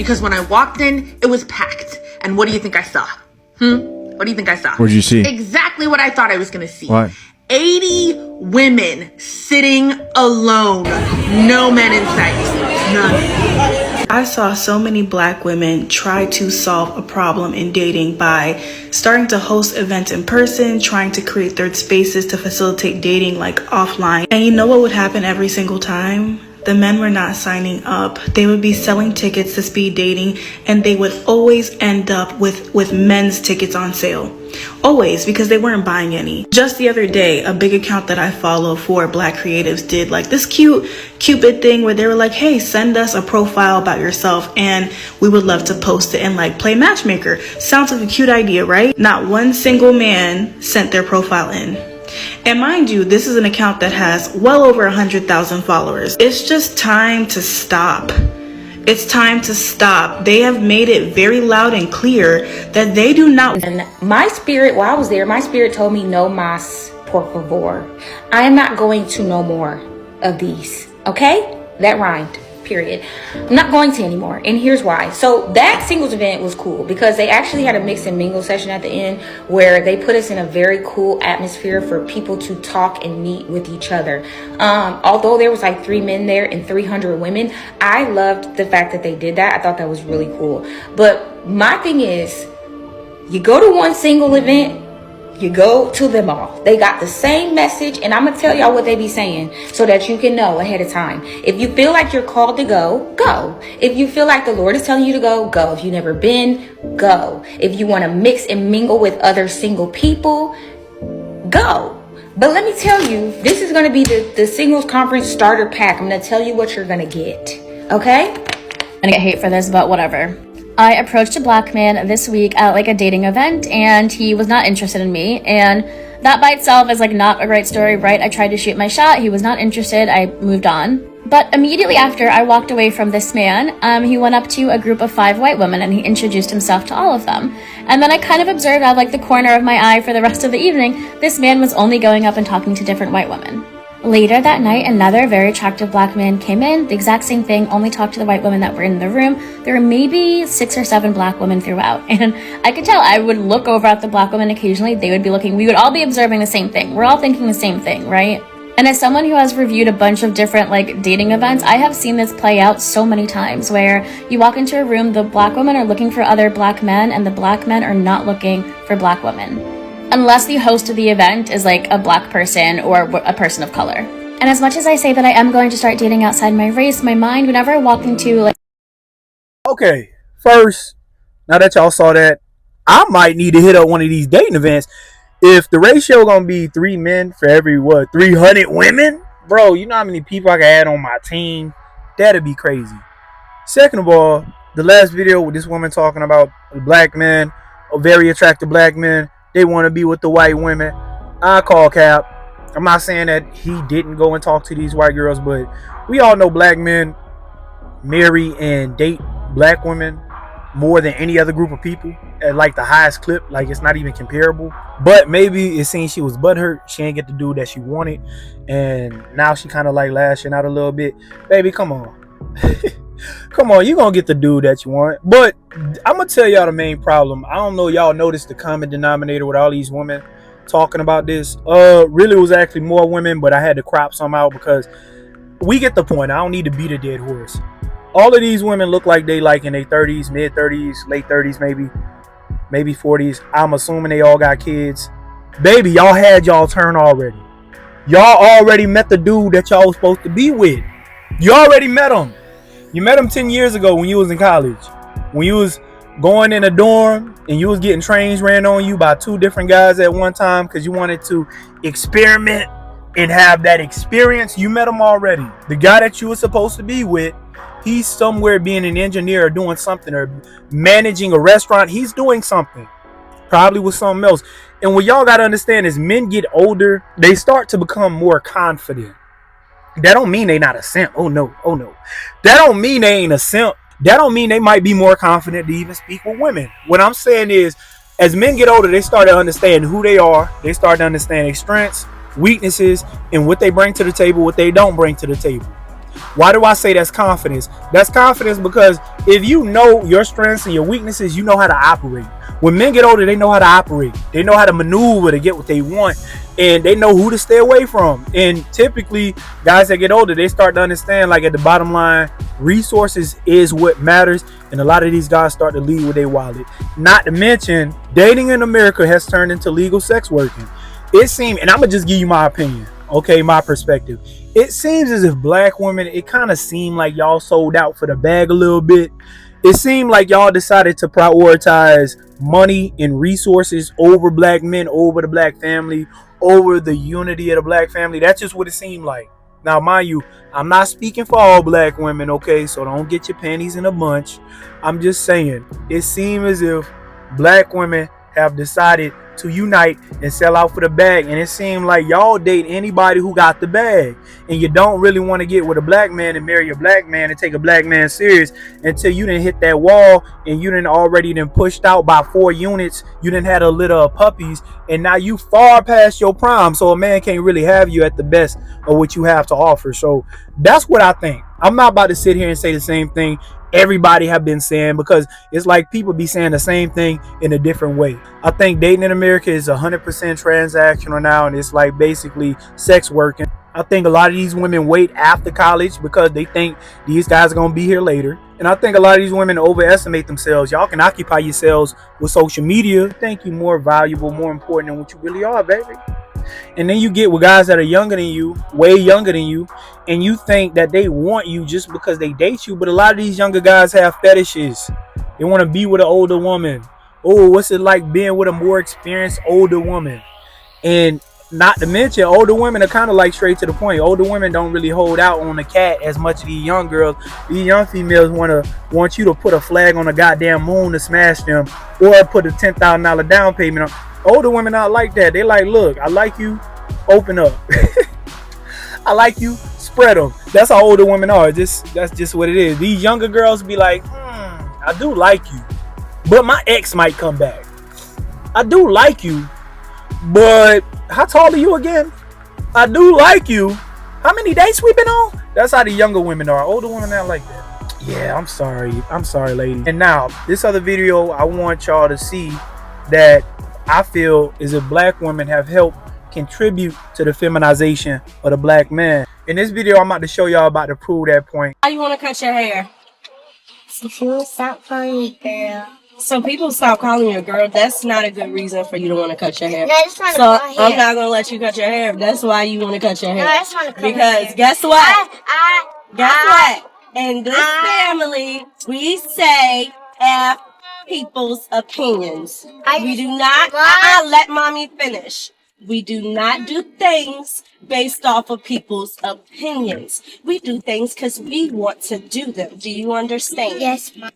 because when I walked in, it was packed. And what do you think I saw? What do you think I saw? What did you see? Exactly what I thought I was going to see. What? 80 women sitting alone. No men in sight. None. I saw so many Black women try to solve a problem in dating by starting to host events in person, trying to create third spaces to facilitate dating like offline. And you know what would happen every single time? The men were not signing up. They would be selling tickets to speed dating, and they would always end up with men's tickets on sale. Always, because they weren't buying any. Just the other day, a big account that I follow for Black creatives did like this cute Cupid thing where they were like, hey, send us a profile about yourself and we would love to post it and like play matchmaker. Sounds like a cute idea, right? Not one single man sent their profile in. And mind you, this is an account that has well over 100,000 followers. It's just time to stop. It's time to stop. They have made it very loud and clear that they do not. And my spirit, while I was there, my spirit told me, no mas, por favor. I am not going to no more of these. Okay? That rhymed. Period. I'm not going to anymore, and here's why. So that singles event was cool because they actually had a mix and mingle session at the end where they put us in a very cool atmosphere for people to talk and meet with each other. Although there was like 3 men there and 300 women, I loved the fact that they did that. I thought that was really cool. But my thing is, you go to one single event, you go to them all. They got the same message, and I'm gonna tell y'all what they be saying so that you can know ahead of time. If you feel like you're called to go, go. If you feel like the Lord is telling you to go, go. If you've never been, go. If you want to mix and mingle with other single people, go. But let me tell you, this is going to be the singles conference starter pack. I'm going to tell you what you're going to get. Okay? I'm gonna get hate for this, but whatever. I approached a Black man this week at like a dating event, and he was not interested in me, and that by itself is like not a great story, right? I tried to shoot my shot, he was not interested, I moved on. But immediately after I walked away from this man, he went up to a group of 5 white women and he introduced himself to all of them. And then I kind of observed out of like the corner of my eye for the rest of the evening, this man was only going up and talking to different white women. Later that night, another very attractive Black man came in, the exact same thing, only talked to the white women that were in the room. There were maybe 6 or 7 Black women throughout, and I could tell. I would look over at the Black women occasionally, they would be looking, we would all be observing the same thing. We're all thinking the same thing, right? And as someone who has reviewed a bunch of different like dating events, I have seen this play out so many times where you walk into a room, the Black women are looking for other Black men, and the Black men are not looking for Black women. Unless the host of the event is like a Black person or a person of color. And as much as I say that I am going to start dating outside my race, my mind, whenever I walk into like... Okay, first, now that y'all saw that, I might need to hit up one of these dating events. If the ratio gonna be 3 men for every, 300 women? Bro, you know how many people I can add on my team? That'd be crazy. Second of all, the last video with this woman talking about Black men, a very attractive Black men, they want to be with the white women. I call cap. I'm not saying that he didn't go and talk to these white girls, but we all know Black men marry and date Black women more than any other group of people at like the highest clip. Like, it's not even comparable. But maybe it seems she was butthurt. She ain't get the dude that she wanted, and now she kind of like lashing out a little bit. Baby, come on. Come on, you gonna get the dude that you want. But I'm gonna tell y'all the main problem. I don't know y'all noticed the common denominator with all these women talking about this. Really was actually more women, but I had to crop some out because we get the point. I don't need to beat a dead horse. All of these women look like they like in their 30s, mid 30s, late 30s, maybe 40s. I'm assuming they all got kids. Baby, y'all had y'all turn already. Y'all already met the dude that y'all was supposed to be with. You already met him. You met him 10 years ago when you was in college. When you was going in a dorm and you was getting trains ran on you by 2 different guys at one time because you wanted to experiment and have that experience. You met him already. The guy that you were supposed to be with, he's somewhere being an engineer or doing something or managing a restaurant. He's doing something, probably with something else. And what y'all got to understand is men get older, they start to become more confident. That don't mean they not a simp. Oh no. That don't mean they ain't a simp. That don't mean they might be more confident to even speak with women. What I'm saying is, as men get older, they start to understand who they are. They start to understand their strengths, weaknesses, and what they bring to the table, what they don't bring to the table. Why do I say that's confidence? That's confidence because if you know your strengths and your weaknesses, you know how to operate. When men get older, they know how to operate. They know how to maneuver to get what they want, and they know who to stay away from. And typically, guys that get older, they start to understand, like, at the bottom line, resources is what matters, and a lot of these guys start to lead with their wallet. Not to mention, dating in America has turned into legal sex working. It seems, and I'm gonna just give you my opinion, okay, my perspective. It seems as if black women, it kind of seemed like y'all sold out for the bag a little bit. It seemed like y'all decided to prioritize money and resources over black men, over the black family, over the unity of the black family. That's just what it seemed like. Now, mind you, I'm not speaking for all black women, okay? So don't get your panties in a bunch. I'm just saying, it seems as if black women have decided to unite and sell out for the bag, and it seemed like y'all date anybody who got the bag, and you don't really want to get with a black man and marry a black man and take a black man serious until you didn't hit that wall and you didn't already done pushed out by 4 units, you didn't had a litter of puppies, and now you far past your prime, so a man can't really have you at the best of what you have to offer. So that's what I think. I'm not about to sit here and say the same thing everybody have been saying, because it's like people be saying the same thing in a different way. I think dating in America is 100% transactional now, and it's like basically sex working. I think a lot of these women wait after college because they think these guys are gonna be here later, and I think a lot of these women overestimate themselves. Y'all can occupy yourselves with social media, think you more valuable, more important than what you really are, baby. And then you get with guys that are younger than you, way younger than you, and you think that they want you just because they date you. But a lot of these younger guys have fetishes. They want to be with an older woman. Oh, what's it like being with a more experienced older woman? And not to mention, older women are kind of like straight to the point. Older women don't really hold out on the cat as much as these young girls. These young females want you to put a flag on the goddamn moon to smash them, or put a $10,000 down payment on. Older women not like that. They like, look, I like you, open up. I like you, spread them. That's how older women are. That's just what it is. These younger girls be like, I do like you, but my ex might come back. I do like you, but how tall are you again? I do like you. How many dates we been on? That's how the younger women are. Older women not like that. Yeah, I'm sorry, lady. And now, this other video, I want y'all to see that I feel is if black women have helped contribute to the feminization of the black man. In this video, I'm about to show y'all about to prove that point. How you want to cut your hair? So people stop calling me girl. So people stop calling you a girl. That's not a good reason for you to want to cut your hair. No, I just want to So cut hair. I'm not gonna let you cut your hair if that's why you want to cut your hair. No, I just want to cut my Because hair. guess what? Guess I- what? In this family, we say F people's opinions. We do not let mommy finish. We do not do things based off of people's opinions. We do things because we want to do them. Do you understand? Yes, Mom.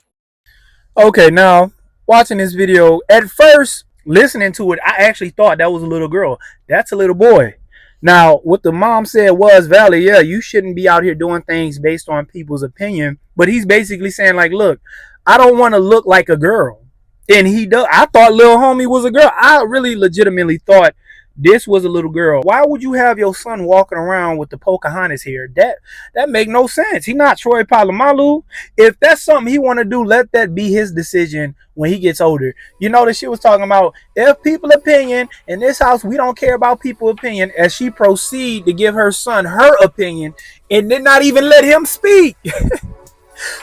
Okay, now, watching this video, at first, listening to it, I actually thought that was a little girl. That's a little boy. Now, what the mom said was valid. Yeah, you shouldn't be out here doing things based on people's opinion. But he's basically saying, like, look, I don't want to look like a girl. And he does. I thought little homie was a girl. I really legitimately thought this was a little girl. Why would you have your son walking around with the Pocahontas hair? That make no sense. He not Troy Polamalu. If that's something he want to do, let that be his decision when he gets older. You know, the shit was talking about if people opinion in this house, we don't care about people opinion, as she proceed to give her son her opinion and did not even let him speak.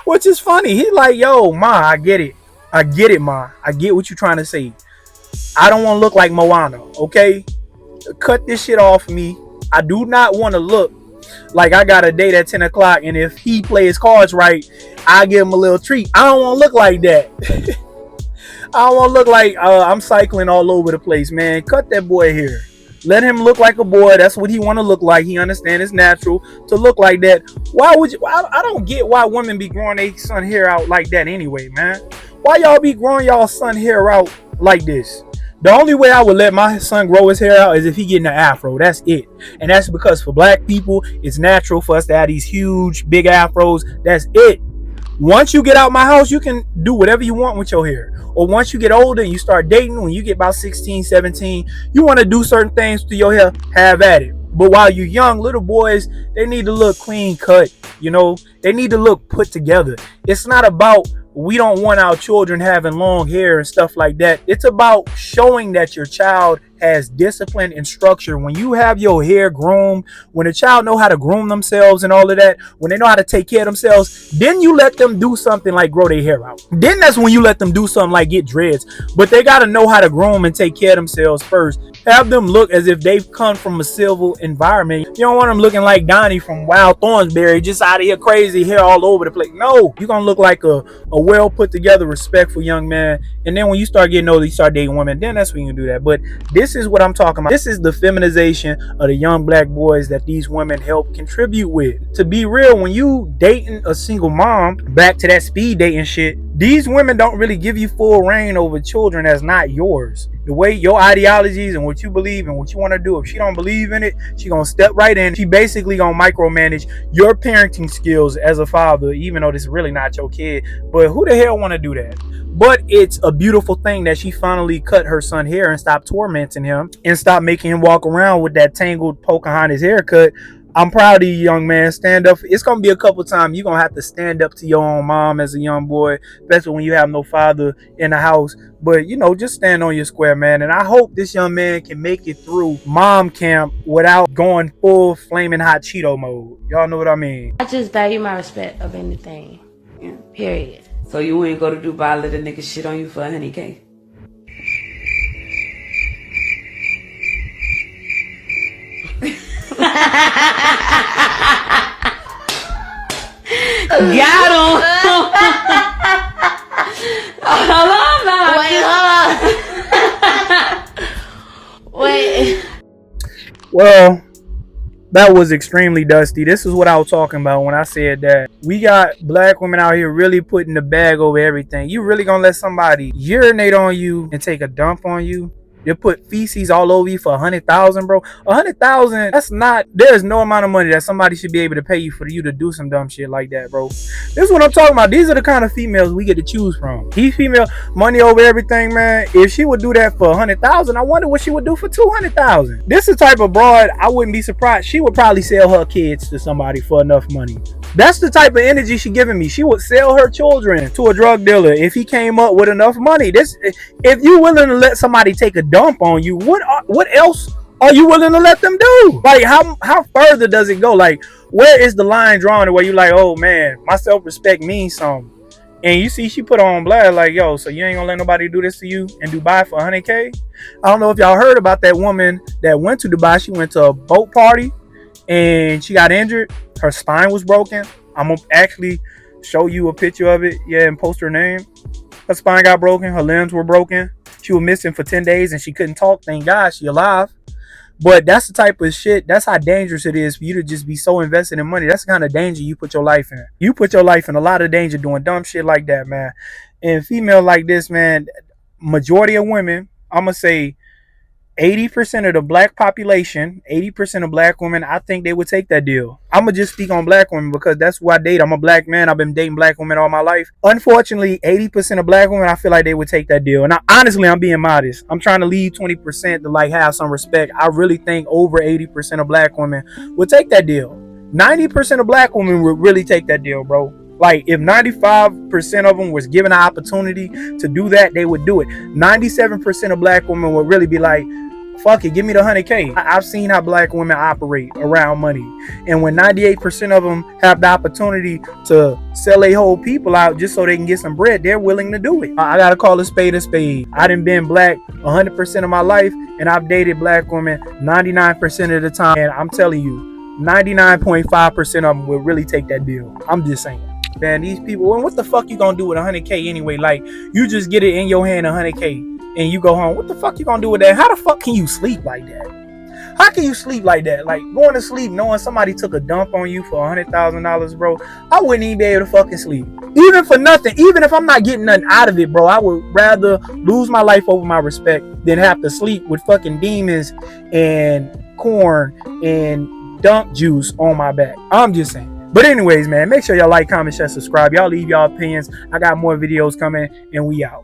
Which is funny. He like, yo, ma, I get it. I get it, ma. I get what you're trying to say. I don't want to look like Moana, okay? Cut this shit off me. I do not want to look like I got a date at 10 o'clock, and if he plays cards right, I give him a little treat. I don't want to look like that. I don't want to look like I'm cycling all over the place, man. Cut that boy hair. Let him look like a boy. That's what he want to look like. He understand it's natural to look like that. Why would you? I don't get why women be growing their son hair out like that anyway, man. Why y'all be growing y'all son hair out like this? The only way I would let my son grow his hair out is if he getting an afro. That's it. And that's because for black people, it's natural for us to have these huge, big afros. That's it. Once you get out my house, you can do whatever you want with your hair. Or once you get older and you start dating, when you get about 16, 17, you want to do certain things to your hair, have at it. But while you're young, little boys, they need to look clean cut. You know, they need to look put together. It's not about we don't want our children having long hair and stuff like that. It's about showing that your child has discipline and structure. When you have your hair groomed, when a child know how to groom themselves and all of that, when they know how to take care of themselves, then you let them do something like grow their hair out. Then that's when you let them do something like get dreads. But they got to know how to groom and take care of themselves first. Have them look as if they've come from a civil environment. You don't want them looking like Donnie from Wild Thornsberry, just out of here crazy, hair all over the place. No, you're going to look like a well put together, respectful young man. And then when you start getting older, you start dating women, then that's when you do that. But this is what I'm talking about. This is the feminization of the young black boys that these women help contribute with. To be real, when you dating a single mom, back to that speed dating shit, these women don't really give you full reign over children that's not yours. The way your ideologies and what you believe and what you want to do, if she don't believe in it, she gonna step right in. She basically gonna micromanage your parenting skills as a father, even though this is really not your kid. But who the hell want to do that? But it's a beautiful thing that she finally cut her son hair and stopped tormenting him and stopped making him walk around with that tangled Pocahontas haircut. I'm proud of you, young man. Stand up. It's going to be a couple times you're going to have to stand up to your own mom as a young boy, especially when you have no father in the house. But, you know, just stand on your square, man. And I hope this young man can make it through mom camp without going full flaming hot Cheeto mode. Y'all know what I mean? I just value my respect of anything. Yeah, period. So you ain't go to Dubai, let a nigga shit on you for $100K? Got him. Hold on. Wait. Well, that was extremely dusty. This is what I was talking about when I said that we got black women out here really putting the bag over everything. You really gonna let somebody urinate on you and take a dump on you? You put feces all over you for 100,000, bro. 100,000. That's not. There's no amount of money that somebody should be able to pay you for you to do some dumb shit like that, bro. This is what I'm talking about. These are the kind of females we get to choose from. These female money over everything, man. If she would do that for 100,000, I wonder what she would do for 200,000. This is the type of broad I wouldn't be surprised. She would probably sell her kids to somebody for enough money. That's the type of energy she giving me. She would sell her children to a drug dealer if he came up with enough money. If you willing to let somebody take a dump on you, what else are you willing to let them do? Like, how further does it go? Like, where is the line drawn to where you like, oh man, my self-respect means something? And you see, she put on blast like, yo, so you ain't gonna let nobody do this to you in Dubai for 100K? I don't know if y'all heard about that woman that went to Dubai. She went to a boat party and she got injured. Her spine was broken. I'm gonna actually show you a picture of it, and post her name. Her spine got broken. Her limbs were broken. She was missing for 10 days and she couldn't talk. Thank God she alive. But that's the type of shit, that's how dangerous it is for you to just be so invested in money. That's the kind of danger you put your life in. You put your life in a lot of danger doing dumb shit like that, man. And female like this, man, majority of women, I'm going to say 80% of the black population, 80% of black women, I think they would take that deal. I'm going to just speak on black women because that's who I date. I'm a black man. I've been dating black women all my life. Unfortunately, 80% of black women, I feel like they would take that deal. And honestly, I'm being modest. I'm trying to leave 20% to like have some respect. I really think over 80% of black women would take that deal. 90% of black women would really take that deal, bro. Like, if 95% of them was given an opportunity to do that, they would do it. 97% of black women would really be like, fuck it, give me the 100K. I've seen how black women operate around money. And when 98% of them have the opportunity to sell a whole people out just so they can get some bread, they're willing to do it. I gotta call a spade a spade. I done been black 100% of my life, and I've dated black women 99% of the time. And I'm telling you, 99.5% of them will really take that deal. I'm just saying. Man, these people, well, what the fuck you gonna do with 100K anyway? Like, you just get it in your hand, 100K, and you go home. What the fuck you gonna do with that? How the fuck can you sleep like that? How can you sleep like that? Like, going to sleep knowing somebody took a dump on you for $100,000, bro. I wouldn't even be able to fucking sleep. Even for nothing. Even if I'm not getting nothing out of it, bro. I would rather lose my life over my respect than have to sleep with fucking demons and corn and dunk juice on my back. I'm just saying. But anyways, man, make sure y'all like, comment, share, subscribe. Y'all leave y'all opinions. I got more videos coming, and we out.